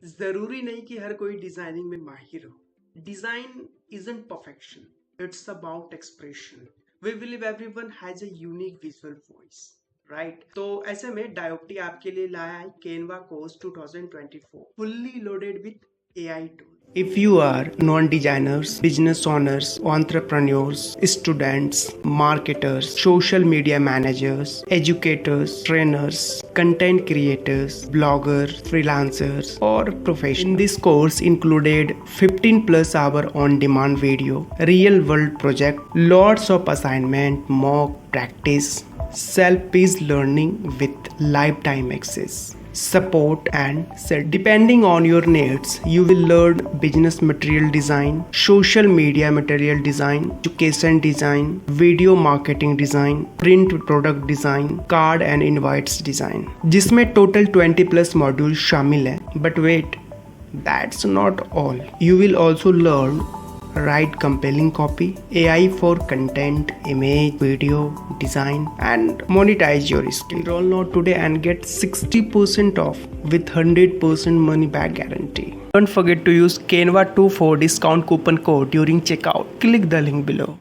जरूरी नहीं कि हर कोई डिजाइनिंग में माहिर हो। Design isn't perfection, it's about expression. We believe everyone has a unique visual voice, right? तो ऐसे में डायोप्टी आपके लिए लाया है Canva course 2024 fully loaded with AI tool. If you are non-designers, business owners, entrepreneurs, students, marketers, social media managers, educators, trainers, content creators, bloggers, freelancers, or professionals, this course included 15 plus hour on-demand video, real-world project, lots of assignment, mock practice, self-paced learning with lifetime access, support and set. Depending on your needs, you will learn business material design, social media material design, education design, video marketing design, print product design, card and invites design, जिसमें total 20 plus modules शामिल है. But wait, that's not all. You will also learn write compelling copy, AI for content, image, video, design, and monetize your skill. Enroll now today and get 60% off with 100% money back guarantee. Don't forget to use Canva24 discount coupon code during checkout. Click the link below.